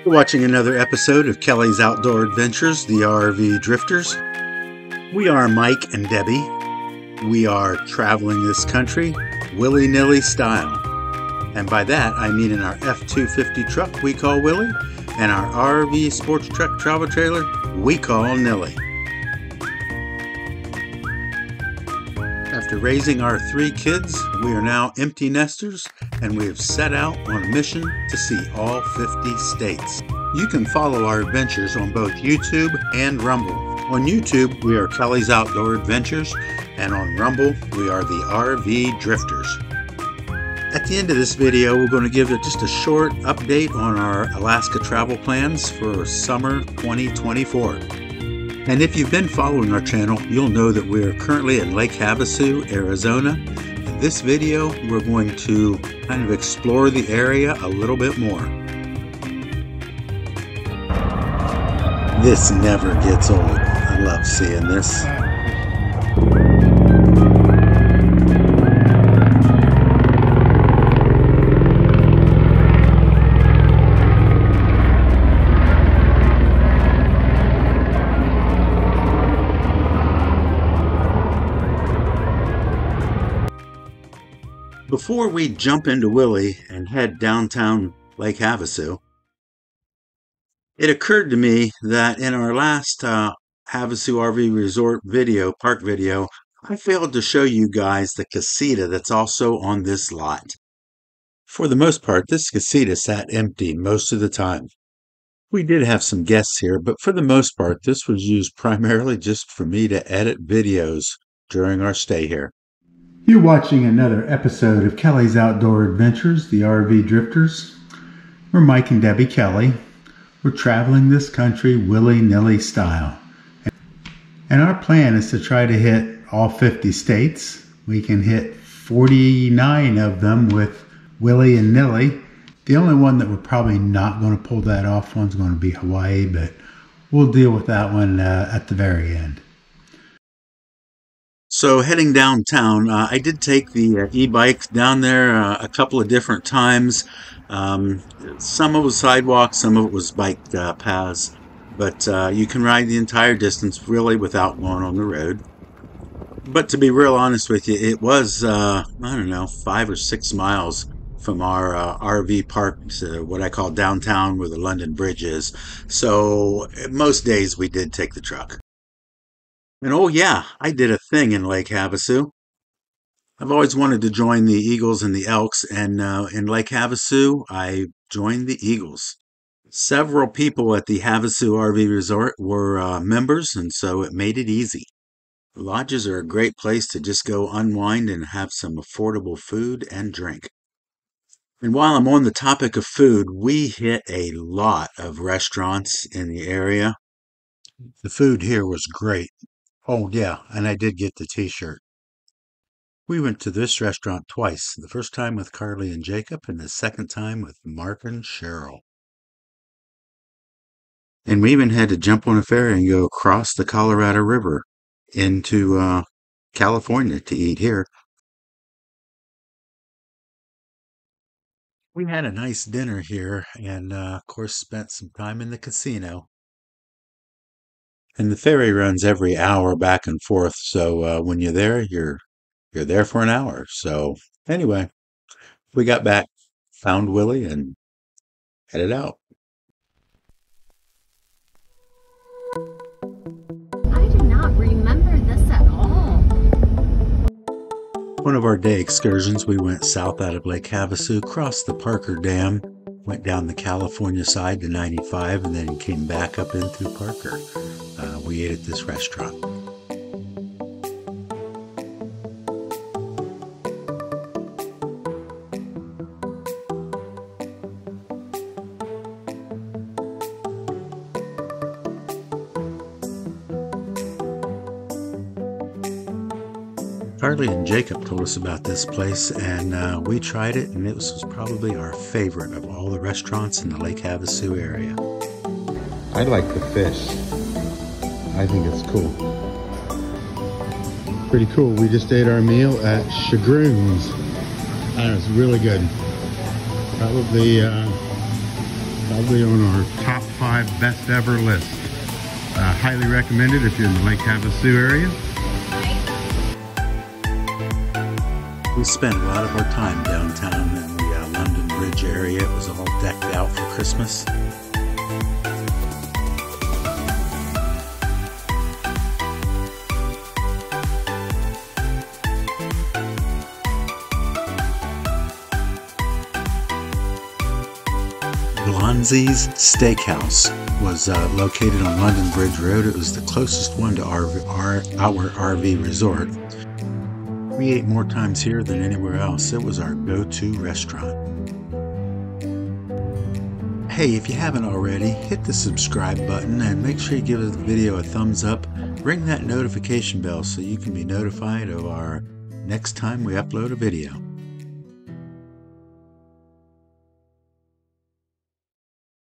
You're watching another episode of Kelly's Outdoor Adventures, the RV Drifters. We are Mike and Debbie. We are traveling this country willy-nilly style. And by that, I mean in our F-250 truck we call Willie, and our RV sports truck travel trailer we call Nilly. After raising our 3 kids, we are now empty nesters, and we have set out on a mission to see all 50 states. You can follow our adventures on both YouTube and Rumble. On YouTube, we are Kelly's Outdoor Adventures, and on Rumble, we are the RV Drifters. At the end of this video, we're going to give just a short update on our Alaska travel plans for summer 2024. And if you've been following our channel, you'll know that we are currently in Lake Havasu, Arizona. In this video, we're going to kind of explore the area a little bit more. This never gets old. I love seeing this. Before we jump into Willie and head downtown Lake Havasu, it occurred to me that in our last Havasu RV Resort video, park video, I failed to show you guys the casita that's also on this lot. For the most part, this casita sat empty most of the time. We did have some guests here, but for the most part, this was used primarily just for me to edit videos during our stay here. You're watching another episode of Kelly's Outdoor Adventures, the RV Drifters. We're Mike and Debbie Kelly. We're traveling this country willy-nilly style. And our plan is to try to hit all 50 states. We can hit 49 of them with Willie and Nilly. The only one that we're probably not going to pull that off one's going to be Hawaii, but we'll deal with that one at the very end. So heading downtown, I did take the e-bike down there a couple of different times. Some of it was sidewalks, some of it was bike paths. But you can ride the entire distance really without going on the road. But to be real honest with you, it was, I don't know, 5 or 6 miles from our RV park to what I call downtown where the London Bridge is. So most days we did take the truck. And oh yeah, I did a thing in Lake Havasu. I've always wanted to join the Eagles and the Elks, and in Lake Havasu, I joined the Eagles. Several people at the Havasu RV Resort were members, and so it made it easy. Lodges are a great place to just go unwind and have some affordable food and drink. And while I'm on the topic of food, we hit a lot of restaurants in the area. The food here was great. Oh yeah, and I did get the t-shirt. We went to this restaurant twice, the first time with Carly and Jacob, and the second time with Mark and Cheryl. And we even had to jump on a ferry and go across the Colorado River into California to eat here. We had a nice dinner here and, of course, spent some time in the casino. And the ferry runs every hour back and forth, so when you're there, you're there for an hour. So anyway, we got back, found Willie, and headed out. I do not remember this at all. One of our day excursions, we went south out of Lake Havasu, crossed the Parker Dam, went down the California side to 95, and then came back up in through Parker. We ate at this restaurant. Carly and Jacob told us about this place, and we tried it, and it was probably our favorite of all the restaurants in the Lake Havasu area. I like the fish. I think it's cool. Pretty cool. We just ate our meal at Shagroon's. And it was really good. Probably Probably on our top 5 best ever list. Highly recommended if you're in the Lake Havasu area. We spent a lot of our time downtown in the London Bridge area. It was all decked out for Christmas. Lonzi's Steakhouse was located on London Bridge Road. It was the closest one to our RV resort. We ate more times here than anywhere else. It was our go-to restaurant. Hey, if you haven't already, hit the subscribe button and make sure you give the video a thumbs up. Ring that notification bell so you can be notified of our next time we upload a video.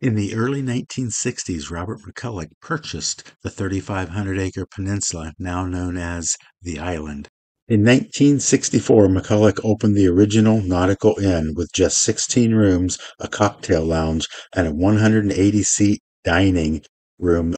In the early 1960s, Robert McCulloch purchased the 3,500-acre peninsula now known as the island. In 1964, McCulloch opened the original Nautical Inn with just 16 rooms, a cocktail lounge, and a 180-seat dining room.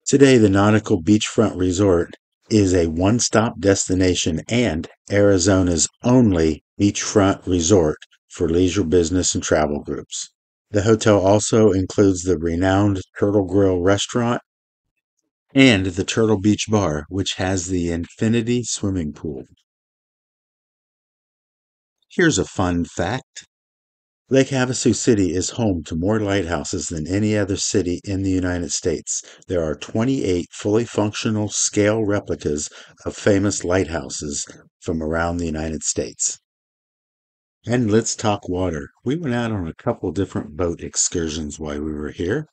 Today, the Nautical Beachfront Resort is a one-stop destination and Arizona's only beachfront resort for leisure business and travel groups. The hotel also includes the renowned Turtle Grill restaurant and the Turtle Beach Bar, which has the infinity swimming pool. Here's a fun fact. Lake Havasu City is home to more lighthouses than any other city in the United States. There are 28 fully functional scale replicas of famous lighthouses from around the United States. And let's talk water. We went out on a couple different boat excursions while we were here.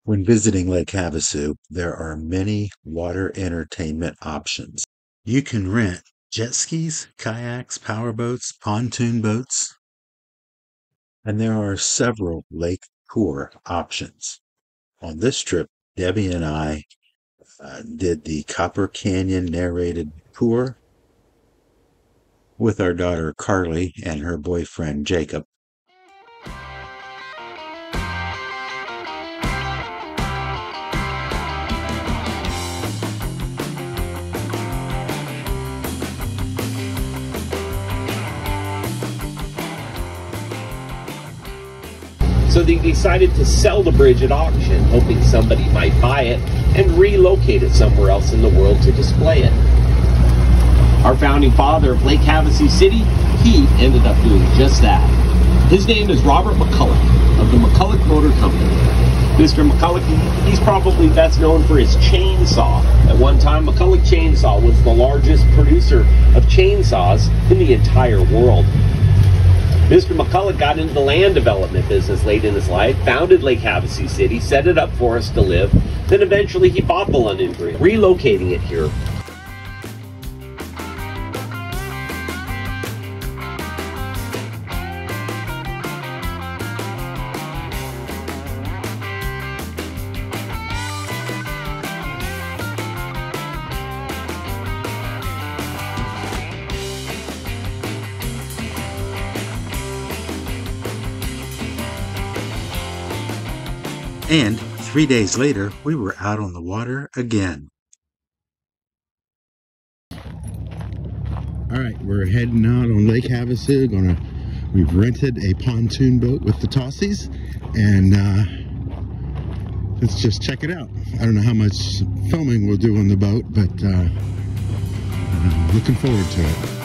When visiting Lake Havasu, there are many water entertainment options. You can rent jet skis, kayaks, powerboats, pontoon boats, and there are several lake tour options. On this trip, Debbie and I did the Copper Canyon narrated tour with our daughter Carly and her boyfriend Jacob. So they decided to sell the bridge at auction, hoping somebody might buy it and relocate it somewhere else in the world to display it. Our founding father of Lake Havasu City, he ended up doing just that. His name is Robert McCulloch of the McCulloch Motor Company. Mr. McCulloch, he's probably best known for his chainsaw. At one time, McCulloch Chainsaw was the largest producer of chainsaws in the entire world. Mr. McCulloch got into the land development business late in his life, founded Lake Havasu City, set it up for us to live, then eventually he bought the London Bridge, relocating it here. And 3 days later, we were out on the water again. All right, we're heading out on Lake Havasu. We've rented a pontoon boat with the Tossies, and let's just check it out. I don't know how much filming we'll do on the boat, but looking forward to it.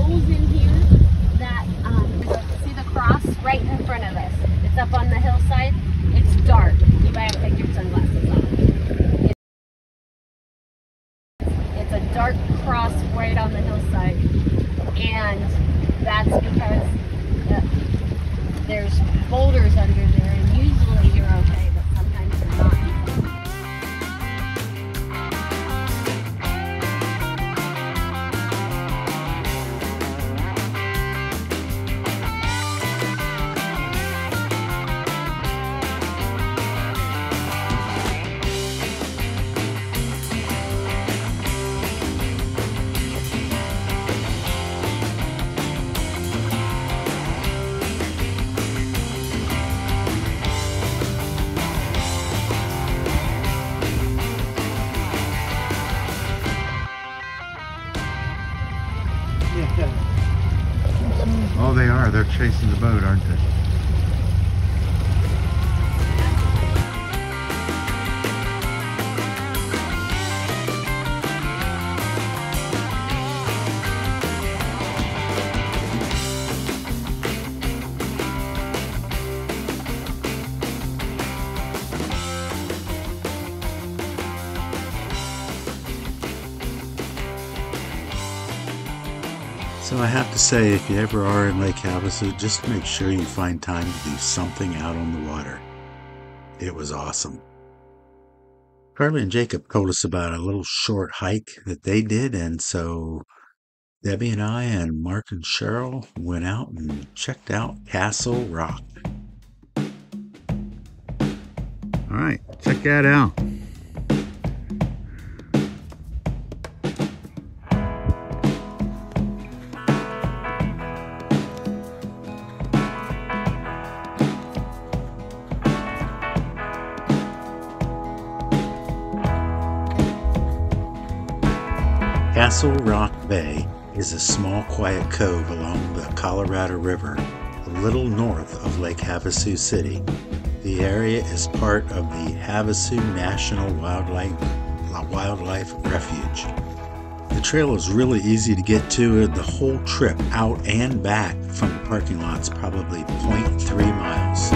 holes in here that, see the cross right in front of us? It's up on the hillside. It's dark. You might have to take your sunglasses off. It's a dark cross right on the hillside. And that's because there's boulders under there, and usually you're okay, but sometimes you're not. Oh, they are. They're chasing the boat, aren't they? So I have to say, if you ever are in Lake Havasu, just make sure you find time to do something out on the water. It was awesome. Carly and Jacob told us about a little short hike that they did, and so Debbie and I and Mark and Cheryl went out and checked out Castle Rock. All right, check that out. Castle Rock Bay is a small quiet cove along the Colorado River, a little north of Lake Havasu City. The area is part of the Havasu National Wildlife Refuge. The trail is really easy to get to, and the whole trip out and back from the parking lot's probably 0.3 miles.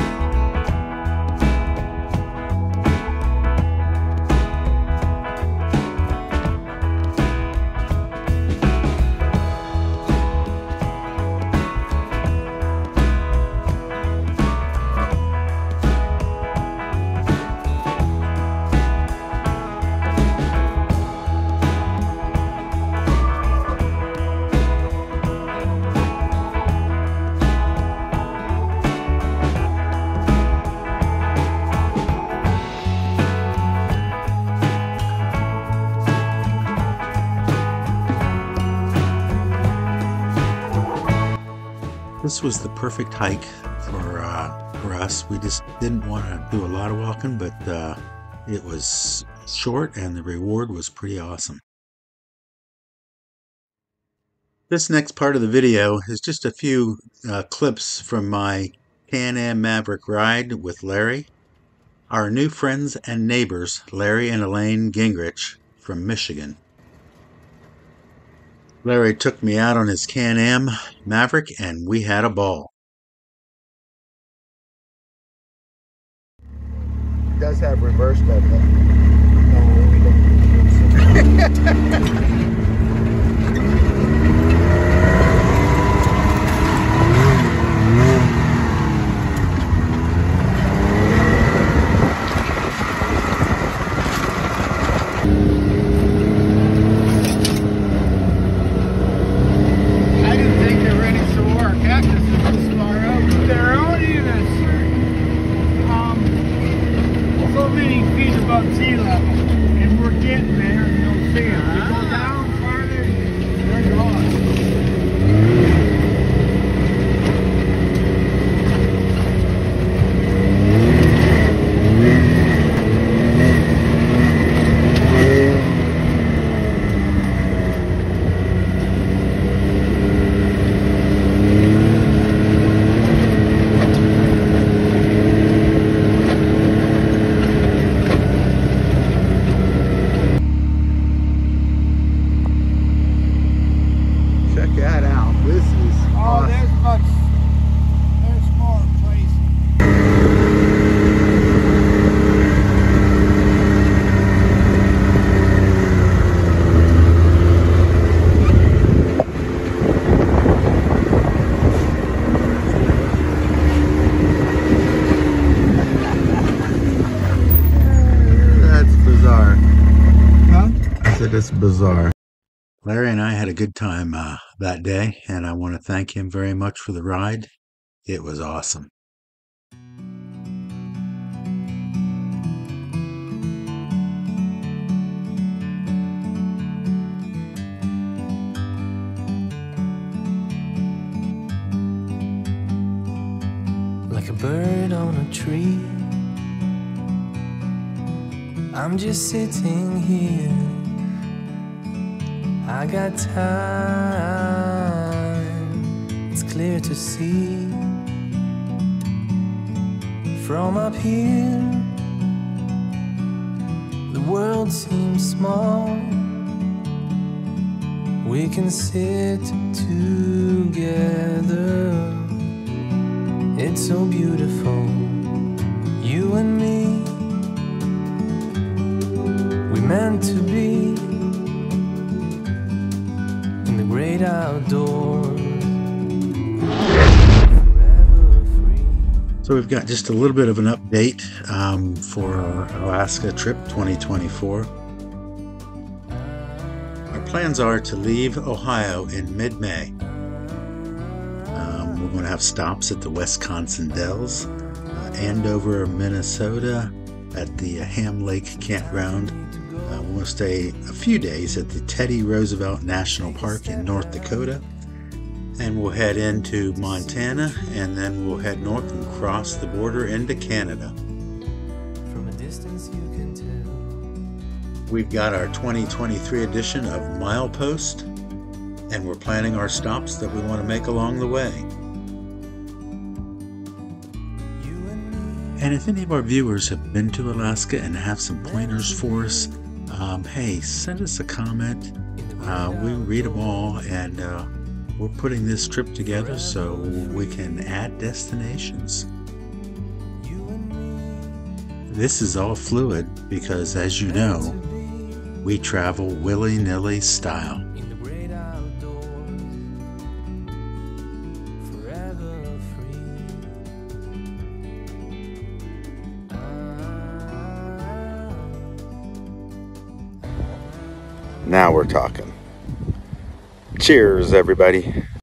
This was the perfect hike for us. We just didn't want to do a lot of walking, but it was short and the reward was pretty awesome. This next part of the video is just a few clips from my Can-Am Maverick ride with Larry, our new friends and neighbors, Larry and Elaine Gingrich from Michigan. Larry took me out on his Can-Am Maverick, and we had a ball. It does have reverse, doesn't it? No, we don't do reverse. Sea level, and we're getting there, and you'll see them. You go down farther, they're gone. Check that out. This is Oh, awesome. there's more places. That's bizarre. Huh? I said it's bizarre. Larry and I had a good time that day, and I want to thank him very much for the ride. It was awesome. Like a bird on a tree, I'm just sitting here. I got time, it's clear to see. From up here, the world seems small. We can sit together. It's so beautiful, you and me. We meant to be in the great outdoors, forever free. So we've got just a little bit of an update for our Alaska trip 2024. Our plans are to leave Ohio in mid-May. We're going to have stops at the Wisconsin Dells, Andover, Minnesota, at the Ham Lake Campground. We're going to stay a few days at the Teddy Roosevelt National Park in North Dakota. And we'll head into Montana, and then we'll head north and cross the border into Canada. From a distance you can tell. We've got our 2023 edition of Milepost, and we're planning our stops that we want to make along the way. And if any of our viewers have been to Alaska and have some pointers for us, hey, send us a comment. We read them all, and we're putting this trip together so we can add destinations. This is all fluid because, as you know, we travel willy-nilly style. In the great outdoors, forever free. Now we're talking. Cheers, everybody.